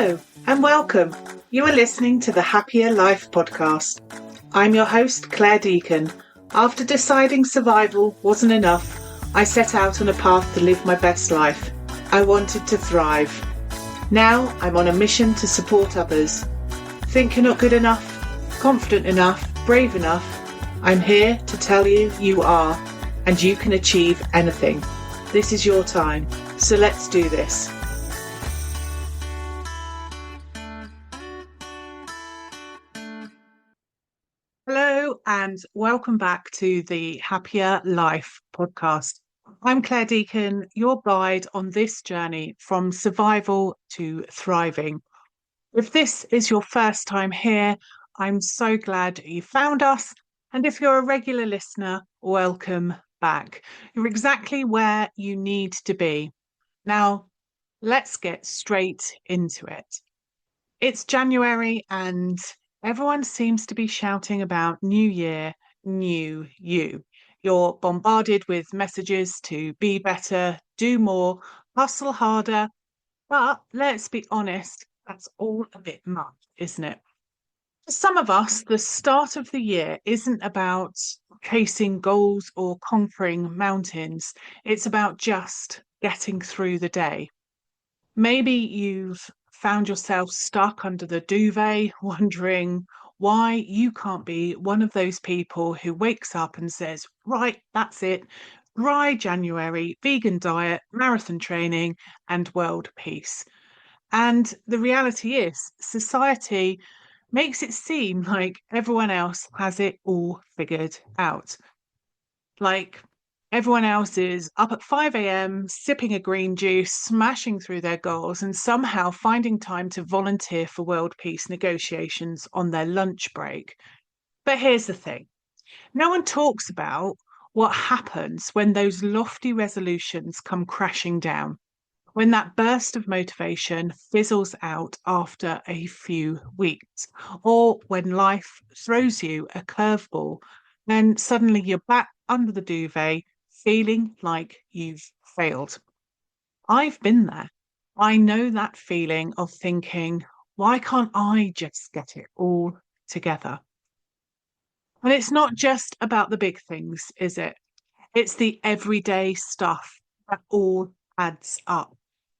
Hello and welcome. You are listening to the Happya Life Podcast. I'm your host, Clare Deacon. After deciding survival wasn't enough, I set out on a path to live my best life. I wanted to thrive. Now I'm on a mission to support others. Think you're not good enough, confident enough, brave enough? I'm here to tell you you are, and you can achieve anything. This is your time, so let's do this. Hello and welcome back to the Happya Life Podcast. I'm Clare Deacon, your guide on this journey from survival to thriving. If this is your first time here, I'm so glad you found us. And if you're a regular listener, welcome back. You're exactly where you need to be. Now, let's get straight into it. It's January and everyone seems to be shouting about New Year, new you. You're bombarded with messages to be better, do more, hustle harder. But let's be honest, that's all a bit much, isn't it? For some of us, the start of the year isn't about chasing goals or conquering mountains. It's about just getting through the day. Maybe you've found yourself stuck under the duvet, wondering why you can't be one of those people who wakes up and says, right, that's it, dry January, vegan diet, marathon training, and world peace. And the reality is, society makes it seem like everyone else has it all figured out. Like everyone else is up at 5 a.m., sipping a green juice, smashing through their goals, and somehow finding time to volunteer for world peace negotiations on their lunch break. But here's the thing. No one talks about what happens when those lofty resolutions come crashing down, when that burst of motivation fizzles out after a few weeks, or when life throws you a curveball and suddenly you're back under the duvet feeling like you've failed. I've been there. I know that feeling of thinking, why can't I just get it all together? And it's not just about the big things, is it? It's the everyday stuff that all adds up.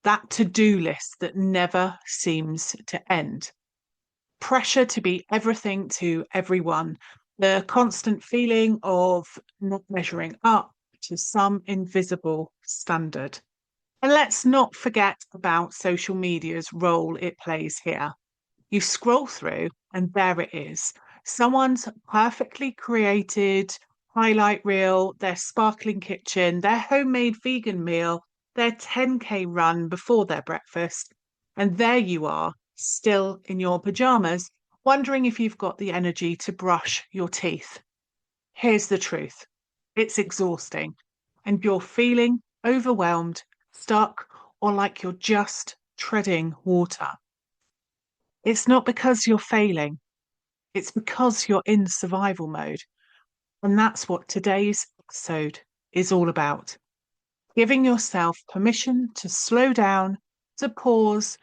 That to-do list that never seems to end. Pressure to be everything to everyone. The constant feeling of not measuring up to some invisible standard. And let's not forget about social media's role it plays here. You scroll through and there it is. Someone's perfectly created highlight reel, their sparkling kitchen, their homemade vegan meal, their 10K run before their breakfast. And there you are, still in your pajamas, wondering if you've got the energy to brush your teeth. Here's the truth. It's exhausting. And you're feeling overwhelmed, stuck, or like you're just treading water. It's not because you're failing. It's because you're in survival mode. And that's what today's episode is all about. Giving yourself permission to slow down, to pause,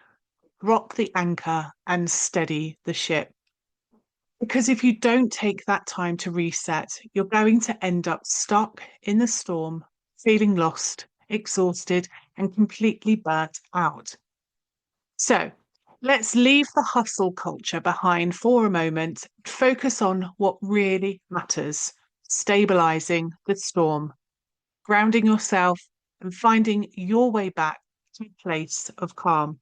drop the anchor, and steady the ship. Because if you don't take that time to reset, you're going to end up stuck in the storm, feeling lost, exhausted, and completely burnt out. So let's leave the hustle culture behind for a moment, focus on what really matters, stabilising the storm, grounding yourself, and finding your way back to a place of calm.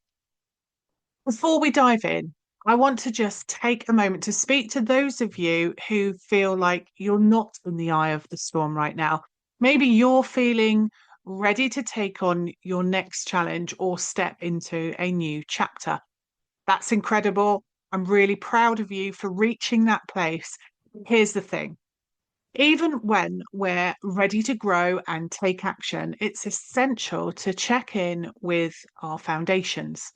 Before we dive in, I want to just take a moment to speak to those of you who feel like you're not in the eye of the storm right now. Maybe you're feeling ready to take on your next challenge or step into a new chapter. That's incredible. I'm really proud of you for reaching that place. Here's the thing. Even when we're ready to grow and take action, it's essential to check in with our foundations.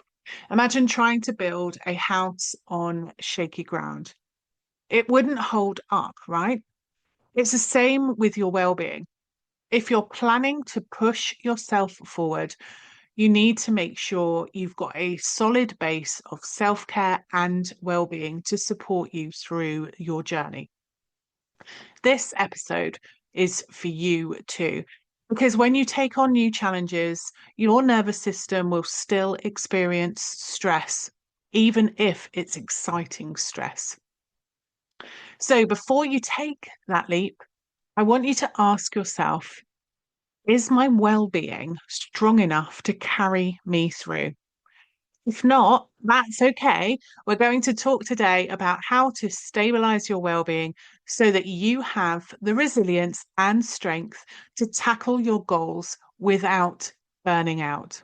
Imagine trying to build a house on shaky ground. It wouldn't hold up, right? It's the same with your well-being. If you're planning to push yourself forward, you need to make sure you've got a solid base of self-care and well-being to support you through your journey. This episode is for you too, because when you take on new challenges, your nervous system will still experience stress, even if it's exciting stress. So before you take that leap, I want you to ask yourself, is my well-being strong enough to carry me through? If not, that's okay. We're going to talk today about how to stabilize your well-being so that you have the resilience and strength to tackle your goals without burning out.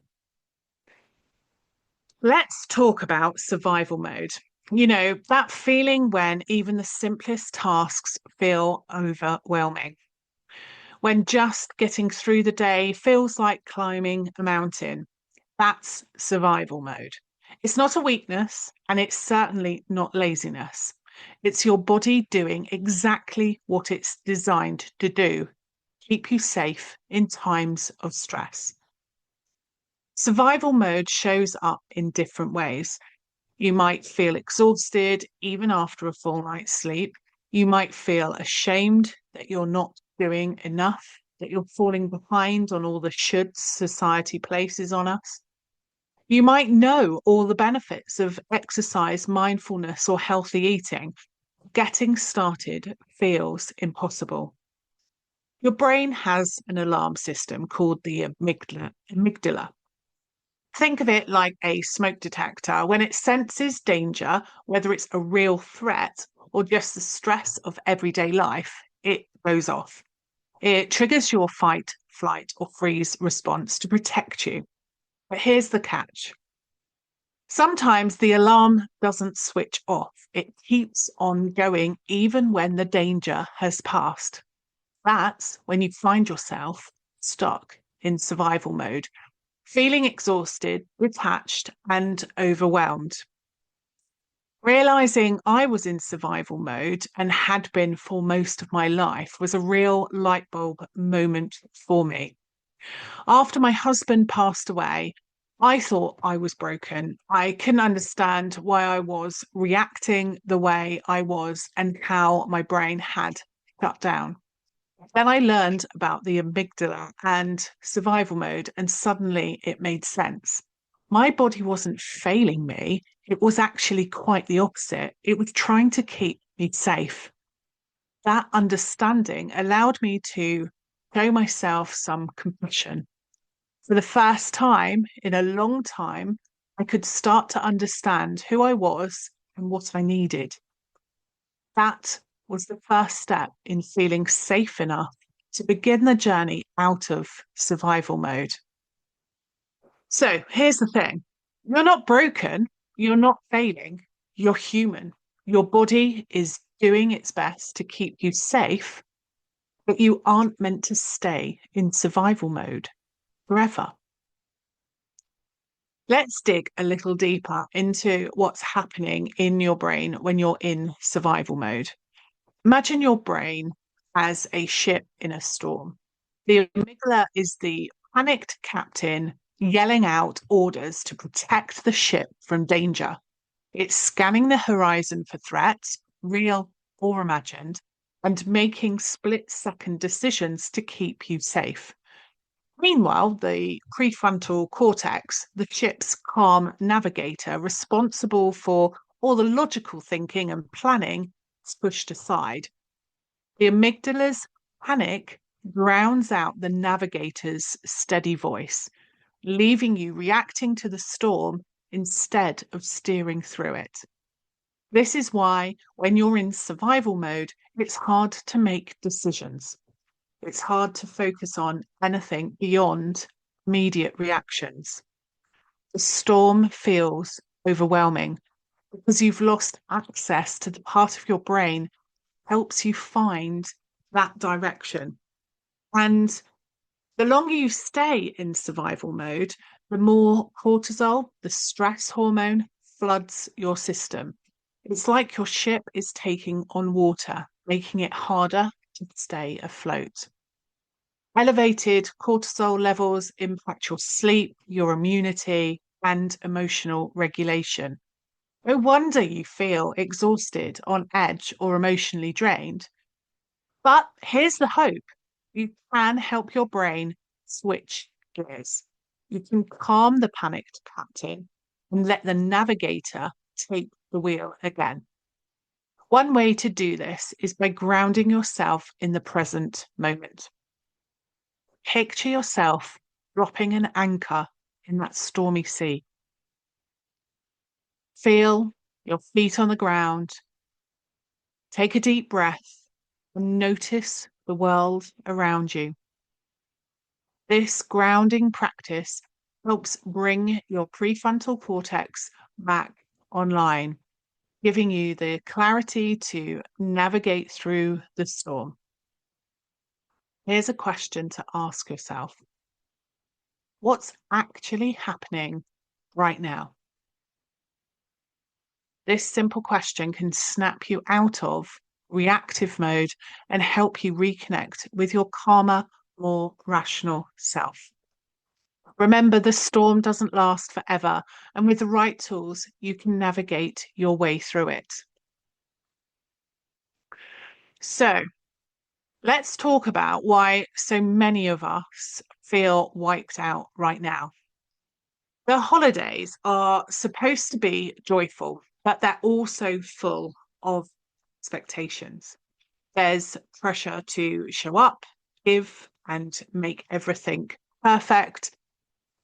Let's talk about survival mode. You know, that feeling when even the simplest tasks feel overwhelming, when just getting through the day feels like climbing a mountain. That's survival mode. It's not a weakness, and it's certainly not laziness. It's your body doing exactly what it's designed to do, keep you safe in times of stress. Survival mode shows up in different ways. You might feel exhausted even after a full night's sleep. You might feel ashamed that you're not doing enough, that you're falling behind on all the shoulds society places on us. You might know all the benefits of exercise, mindfulness, or healthy eating. Getting started feels impossible. Your brain has an alarm system called the amygdala. Think of it like a smoke detector. When it senses danger, whether it's a real threat or just the stress of everyday life, it goes off. It triggers your fight, flight, or freeze response to protect you. But here's the catch. Sometimes the alarm doesn't switch off. It keeps on going even when the danger has passed. That's when you find yourself stuck in survival mode, feeling exhausted, detached, and overwhelmed. Realizing I was in survival mode and had been for most of my life was a real light bulb moment for me. After my husband passed away, I thought I was broken. I couldn't understand why I was reacting the way I was and how my brain had shut down. Then I learned about the amygdala and survival mode, and suddenly it made sense. My body wasn't failing me, it was actually quite the opposite. It was trying to keep me safe. That understanding allowed me to show myself some compassion. For the first time in a long time, I could start to understand who I was and what I needed. That was the first step in feeling safe enough to begin the journey out of survival mode. So here's the thing. You're not broken. You're not failing. You're human. Your body is doing its best to keep you safe, but you aren't meant to stay in survival mode forever. Let's dig a little deeper into what's happening in your brain when you're in survival mode. Imagine your brain as a ship in a storm. The amygdala is the panicked captain yelling out orders to protect the ship from danger. It's scanning the horizon for threats, real or imagined, and making split-second decisions to keep you safe. Meanwhile, the prefrontal cortex, the ship's calm navigator responsible for all the logical thinking and planning, is pushed aside. The amygdala's panic drowns out the navigator's steady voice, leaving you reacting to the storm instead of steering through it. This is why, when you're in survival mode, it's hard to make decisions. It's hard to focus on anything beyond immediate reactions. The storm feels overwhelming because you've lost access to the part of your brain helps you find that direction. And the longer you stay in survival mode, the more cortisol, the stress hormone, floods your system. It's like your ship is taking on water, making it harder to stay afloat. Elevated cortisol levels impact your sleep, your immunity, and emotional regulation. No wonder you feel exhausted, on edge, or emotionally drained. But here's the hope: you can help your brain switch gears. You can calm the panicked captain and let the navigator take the wheel again. One way to do this is by grounding yourself in the present moment. Picture yourself dropping an anchor in that stormy sea. Feel your feet on the ground. Take a deep breath and notice the world around you. This grounding practice helps bring your prefrontal cortex back online, giving you the clarity to navigate through the storm. Here's a question to ask yourself: what's actually happening right now? This simple question can snap you out of reactive mode and help you reconnect with your calmer, more rational self. Remember, the storm doesn't last forever, and with the right tools, you can navigate your way through it. So, let's talk about why so many of us feel wiped out right now. The holidays are supposed to be joyful, but they're also full of expectations. There's pressure to show up, give, and make everything perfect.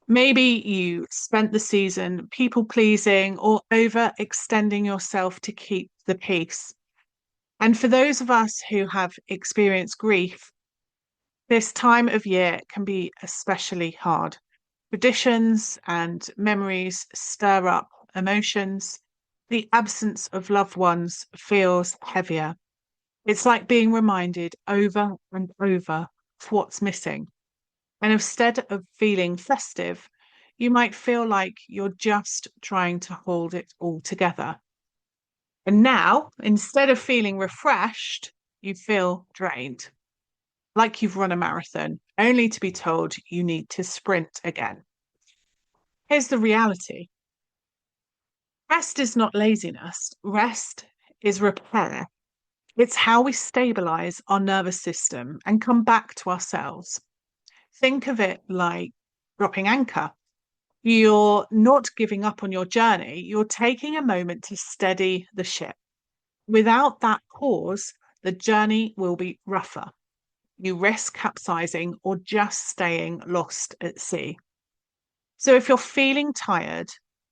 Maybe you spent the season people pleasing or overextending yourself to keep the peace. And for those of us who have experienced grief, this time of year can be especially hard. Traditions and memories stir up emotions. The absence of loved ones feels heavier. It's like being reminded over and over of what's missing. And instead of feeling festive, you might feel like you're just trying to hold it all together. And now, instead of feeling refreshed, you feel drained, like you've run a marathon, only to be told you need to sprint again. Here's the reality: rest is not laziness, rest is repair. It's how we stabilize our nervous system and come back to ourselves. Think of it like dropping anchor. You're not giving up on your journey, you're taking a moment to steady the ship. Without that pause, the journey will be rougher. You risk capsizing or just staying lost at sea. So if you're feeling tired,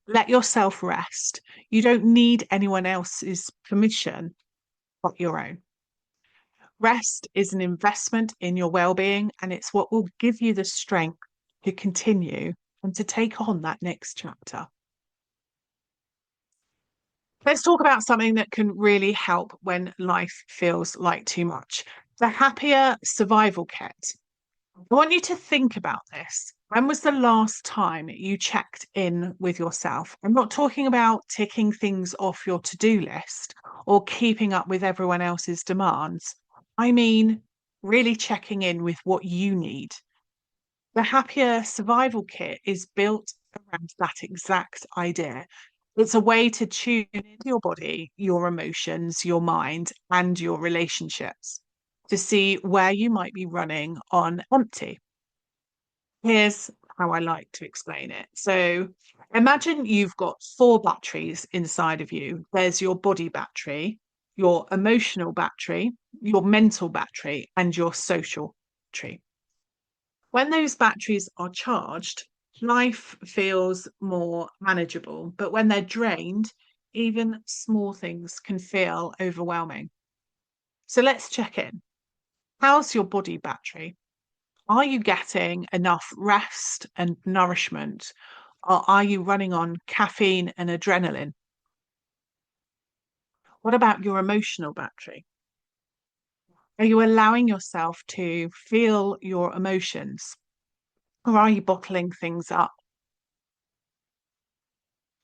let yourself rest. You don't need anyone else's permission but your own. Rest is an investment in your well-being, and it's what will give you the strength to continue and to take on that next chapter. Let's talk about something that can really help when life feels like too much: the Happya Survival Kit. I want you to think about this. When was the last time you checked in with yourself? I'm not talking about ticking things off your to-do list or keeping up with everyone else's demands. I mean, really checking in with what you need. The Happier Survival Kit is built around that exact idea. It's a way to tune into your body, your emotions, your mind, and your relationships to see where you might be running on empty. Here's how I like to explain it. So imagine you've got four batteries inside of you. There's your body battery, your emotional battery, your mental battery, and your social battery. When those batteries are charged, life feels more manageable. But when they're drained, even small things can feel overwhelming. So let's check in. How's your body battery? Are you getting enough rest and nourishment? Or are you running on caffeine and adrenaline? What about your emotional battery? Are you allowing yourself to feel your emotions? Or are you bottling things up?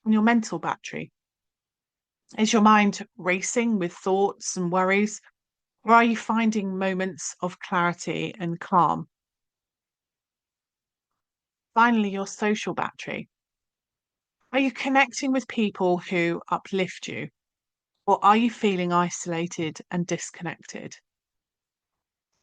And your mental battery? Is your mind racing with thoughts and worries? Or are you finding moments of clarity and calm? finally, your social battery. Are you connecting with people who uplift you, or are you feeling isolated and disconnected?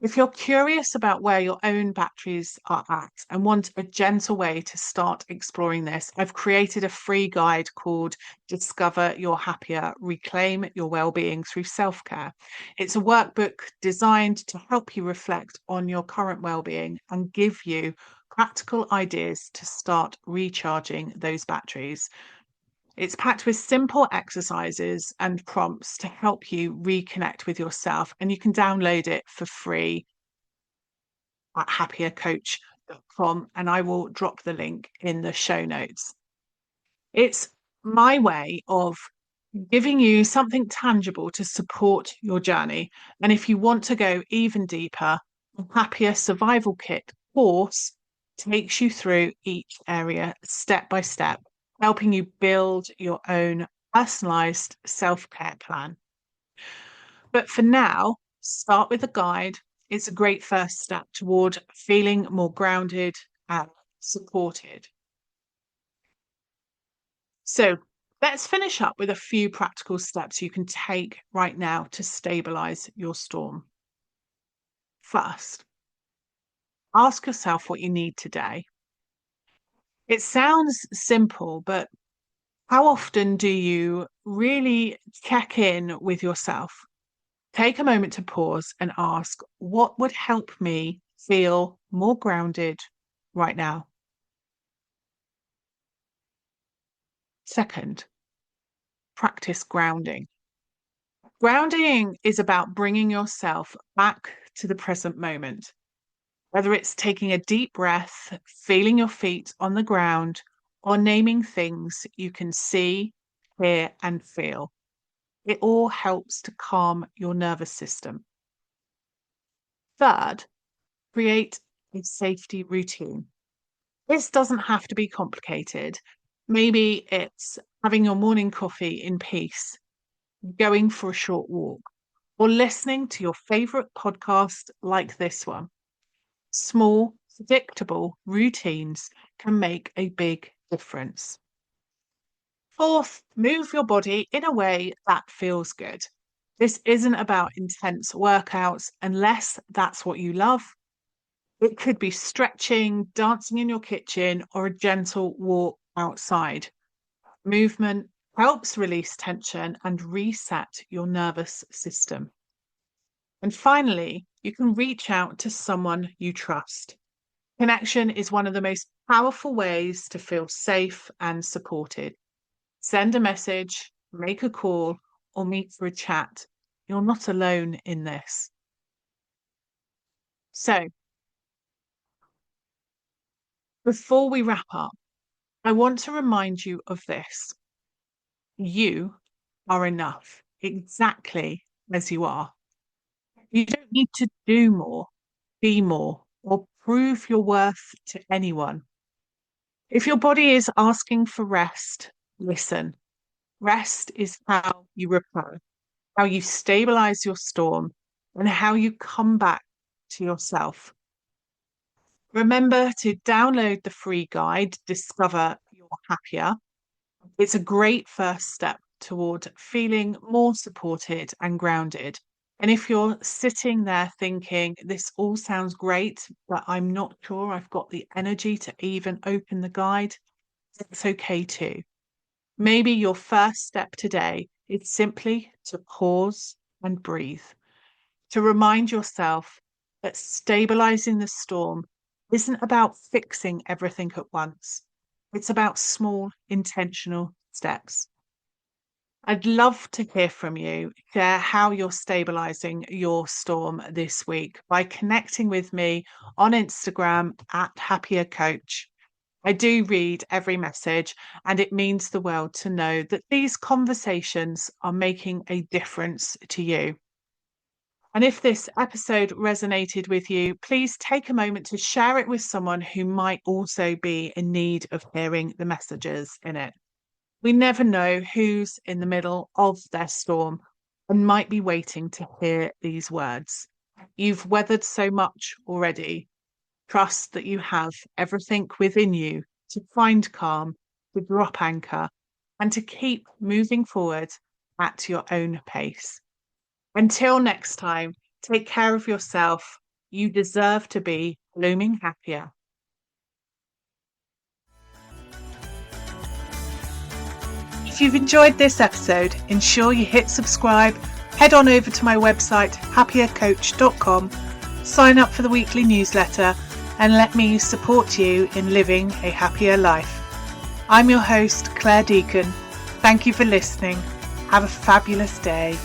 If you're curious about where your own batteries are at and want a gentle way to start exploring this, I've created a free guide called Discover Your Happier, Reclaim Your Wellbeing Through Self-Care. It's a workbook designed to help you reflect on your current wellbeing and give you practical ideas to start recharging those batteries. It's packed with simple exercises and prompts to help you reconnect with yourself, and you can download it for free at happiercoach.com, and I will drop the link in the show notes. It's my way of giving you something tangible to support your journey. And if you want to go even deeper, the Happier Survival Kit course takes you through each area step by step, helping you build your own personalized self-care plan. But for now, start with a guide. It's a great first step toward feeling more grounded and supported. So let's finish up with a few practical steps you can take right now to stabilize your storm. First, ask yourself what you need today. It sounds simple, but how often do you really check in with yourself? Take a moment to pause and ask, what would help me feel more grounded right now? Second, practice grounding. Grounding is about bringing yourself back to the present moment, whether it's taking a deep breath, feeling your feet on the ground, or naming things you can see, hear, and feel. It all helps to calm your nervous system. Third, create a safety routine. This doesn't have to be complicated. Maybe it's having your morning coffee in peace, going for a short walk, or listening to your favorite podcast like this one. Small, predictable routines can make a big difference. Fourth, move your body in a way that feels good. This isn't about intense workouts unless that's what you love. It could be stretching, dancing in your kitchen, or a gentle walk outside. Movement helps release tension and reset your nervous system. And finally, you can reach out to someone you trust. Connection is one of the most powerful ways to feel safe and supported. Send a message, make a call, or meet for a chat. You're not alone in this. So, before we wrap up, I want to remind you of this. You are enough exactly as you are. You don't need to do more, be more, or prove your worth to anyone. If your body is asking for rest, listen. Rest is how you repair, how you stabilize your storm, and how you come back to yourself. Remember to download the free guide, Discover Your Happier. It's a great first step toward feeling more supported and grounded. And if you're sitting there thinking, this all sounds great, but I'm not sure I've got the energy to even open the guide, it's okay too. Maybe your first step today is simply to pause and breathe, to remind yourself that stabilizing the storm isn't about fixing everything at once. It's about small, intentional steps. I'd love to hear from you. Share how you're stabilizing your storm this week by connecting with me on Instagram at Happier Coach. I do read every message, and it means the world to know that these conversations are making a difference to you. And if this episode resonated with you, please take a moment to share it with someone who might also be in need of hearing the messages in it. We never know who's in the middle of their storm and might be waiting to hear these words. You've weathered so much already. Trust that you have everything within you to find calm, to drop anchor, and to keep moving forward at your own pace. Until next time, take care of yourself. You deserve to be blooming happier. If you've enjoyed this episode, ensure you hit subscribe, head on over to my website, happiercoach.com, sign up for the weekly newsletter, and let me support you in living a happier life. I'm your host, Clare Deacon. Thank you for listening. Have a fabulous day.